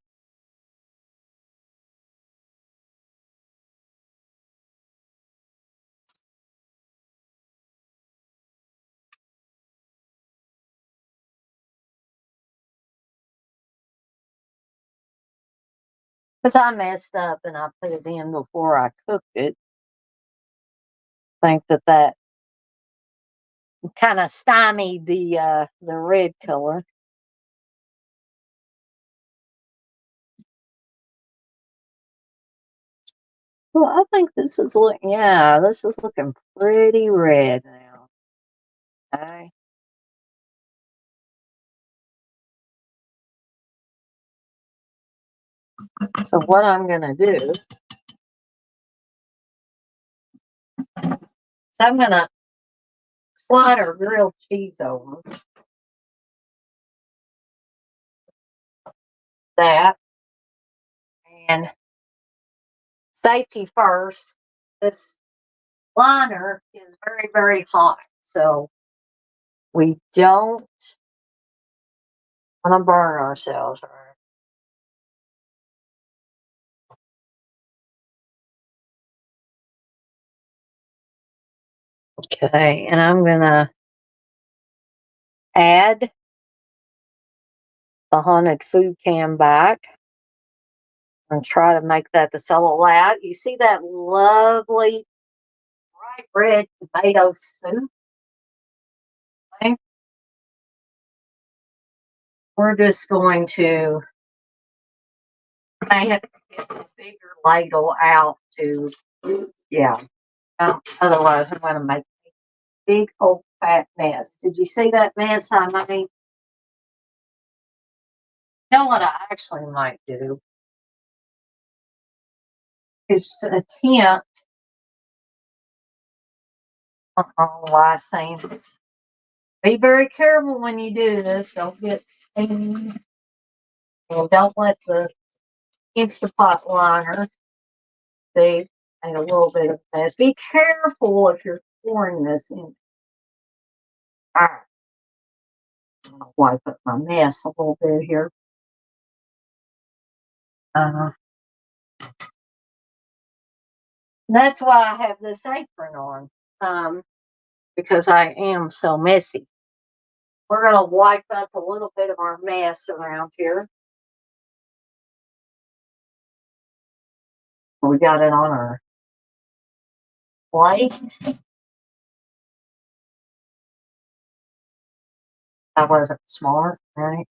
Because I messed up and I put it in before I cooked it. I think that kind of stymied the red color. Well, I think this is this is looking pretty red now. Okay. So what I'm gonna do is I'm gonna slide our grilled cheese over that, and safety first. This liner is very, very hot, so we don't want to burn ourselves. Okay, and I'm gonna add the haunted food cam back and try to make that the silhouette. You see that lovely bright red tomato soup? Okay? We're just going to may have to get a bigger ladle out to, yeah. Otherwise, I'm going to make a big old fat mess. Did you see that mess I made? You know what I actually might do is attempt I don't know why I'm saying this. Be very careful when you do this. Don't get steamed. And don't let the Instapot liner see and a little bit of mess. Be careful if you're pouring this in. All right. I'm going to wipe up my mess a little bit here. Uh, that's why I have this apron on. Because I am so messy. We're going to wipe up a little bit of our mess around here. We got it on our plate. I wasn't smart, right?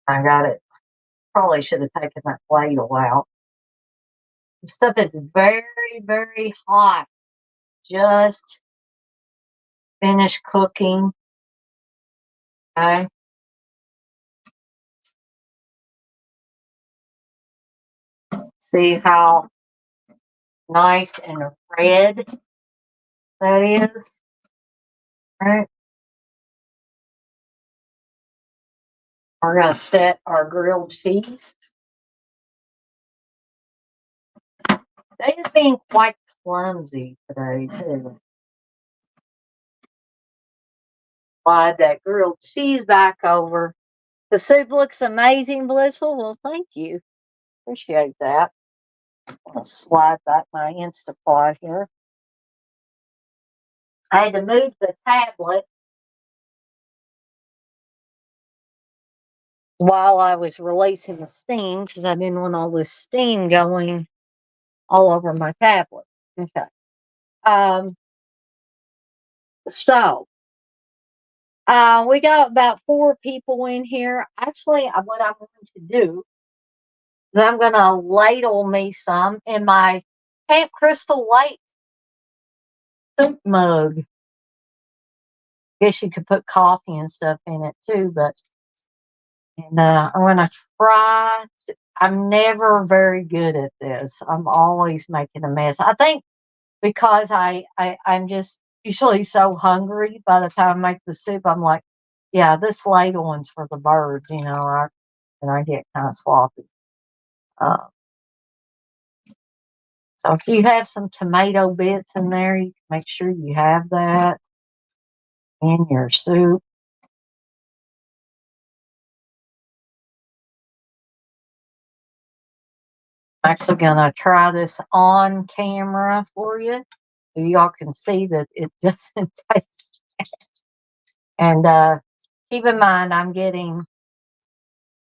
I got it. Probably should have taken that ladle out. The stuff is very, very hot. Just finished cooking. Okay. See how nice and red that is. All right. We're going to set our grilled cheese. They just being quite clumsy today, too. Slide that grilled cheese back over. The soup looks amazing, Blissful. Well, thank you. Appreciate that. I'll slide back my Instapot here. I had to move the tablet while I was releasing the steam because I didn't want all this steam going all over my tablet. Okay. Um, so we got about 4 people in here. Actually, what I'm going to do is I'm going to ladle me some in my Camp Crystal Lake soup mug. Guess you could put coffee and stuff in it too, but I'm gonna try. I'm never very good at this. I'm always making a mess. I think because I'm just usually so hungry by the time I make the soup. I'm like, yeah, this ladle one's for the birds, and I get kind of sloppy. Uh, so if you have some tomato bits in there, you can make sure you have that in your soup. I'm actually gonna try this on camera for you. So y'all can see that it doesn't taste. And keep in mind, I'm getting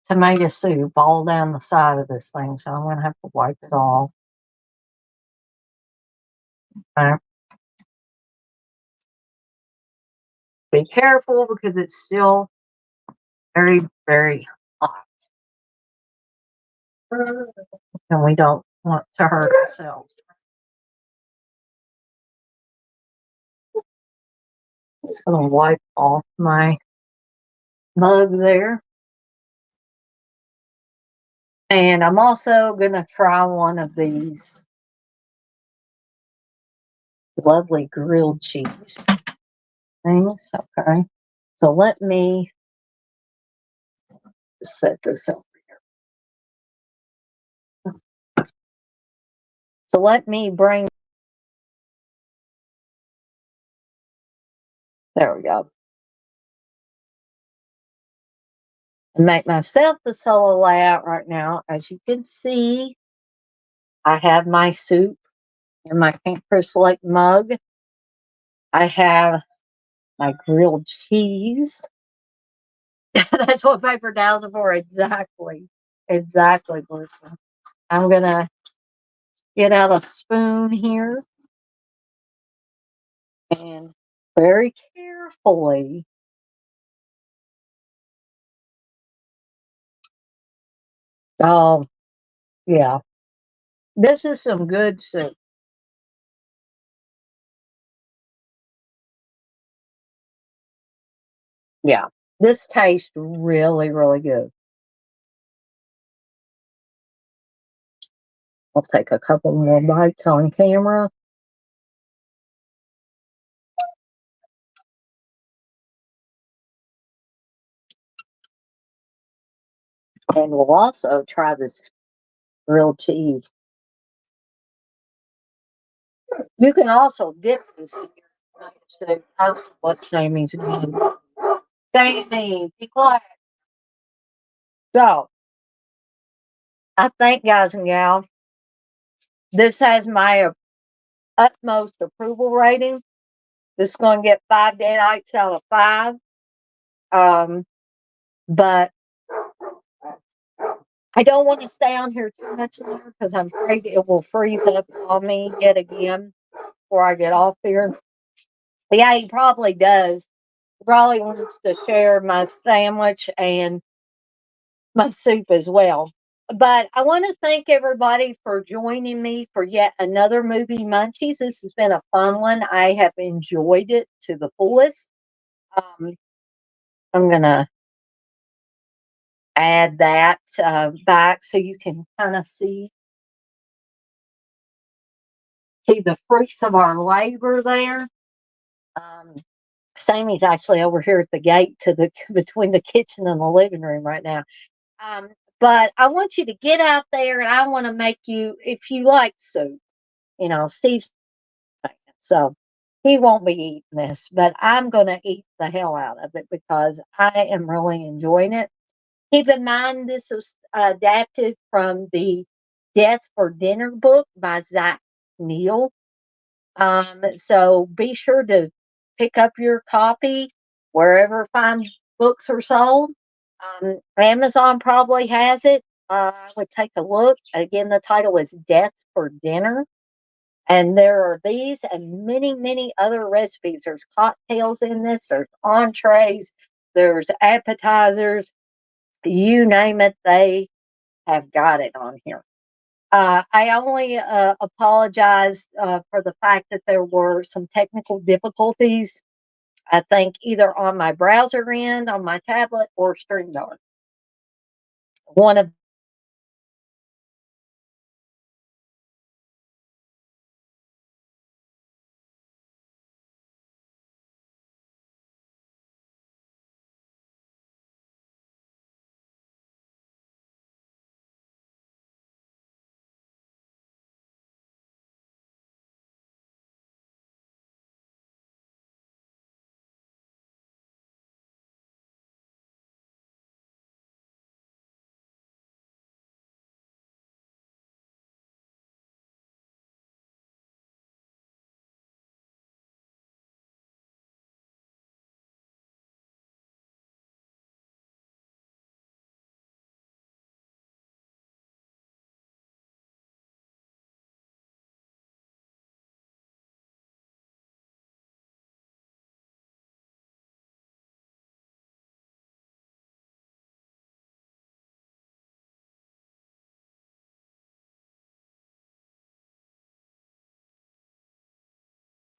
tomato soup all down the side of this thing, so I'm going to have to wipe it off. Right. Be careful because it's still very, very hot. And we don't want to hurt ourselves. Just going to wipe off my mug there. And I'm also going to try one of these lovely grilled cheese things. Okay. So let me set this over here. So let me bring. There we go. Make myself the solo layout right now. As you can see, I have my soup in my Camp Crystal Lake mug. I have my grilled cheese. That's what paper towels are for. Exactly. Exactly, Melissa. I'm going to get out a spoon here and very carefully. Oh, yeah. This is some good soup. Yeah. This tastes really, really good. I'll take a couple more bites on camera. And we'll also try this grilled cheese. You can also dip this in your soup. That's what Sammy's doing. Sammy, be quiet. So, I think, guys and gals, this has my utmost approval rating. This is going to get 5 deadites out of 5. But I don't want to stay on here too much longer because I'm afraid it will freeze up on me yet again before I get off here. But yeah, he probably does. He probably wants to share my sandwich and my soup as well. But I want to thank everybody for joining me for yet another movie Munchies. This has been a fun one. I have enjoyed it to the fullest. Um, I'm going to add that back so you can kind of see the fruits of our labor there. Um, Sammy's actually over here at the gate to the between the kitchen and the living room right now. Um, but I want you to get out there, and I want to make you, if you like soup, Steve's so he won't be eating this, but I'm going to eat the hell out of it because I am really enjoying it. Keep in mind, this was adapted from the Death for Dinner book by Zach Neal. So be sure to pick up your copy wherever fine books are sold. Amazon probably has it. I would take a look. Again, the title is Death for Dinner. And there are these and many, many other recipes. There's cocktails in this, there's entrees, there's appetizers. You name it, they have got it on here. I only apologize for the fact that there were some technical difficulties, I think, either on my browser end, on my tablet, or StreamYard. One of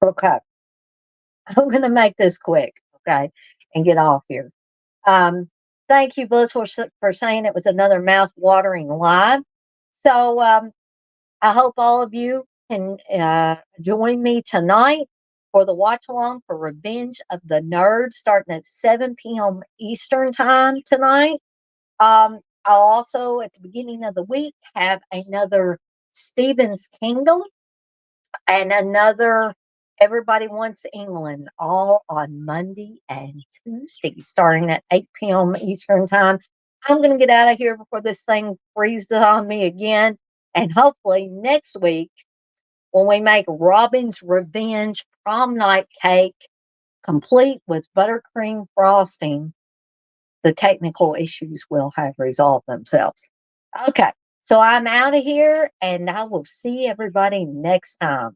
Okay, I'm going to make this quick, okay, and get off here. Um, Thank you, Buzz, for saying it was another mouth-watering live. So I hope all of you can join me tonight for the watch along for Revenge of the Nerds, starting at 7 p.m. Eastern time tonight. I'll also, at the beginning of the week, have another Stephen's Kingdom and another Everybody Wants England, all on Monday and Tuesday, starting at 8 p.m. Eastern Time. I'm going to get out of here before this thing freezes on me again. And hopefully next week, when we make Robin's Revenge prom night cake, complete with buttercream frosting, the technical issues will have resolved themselves. Okay, so I'm out of here, and I will see everybody next time.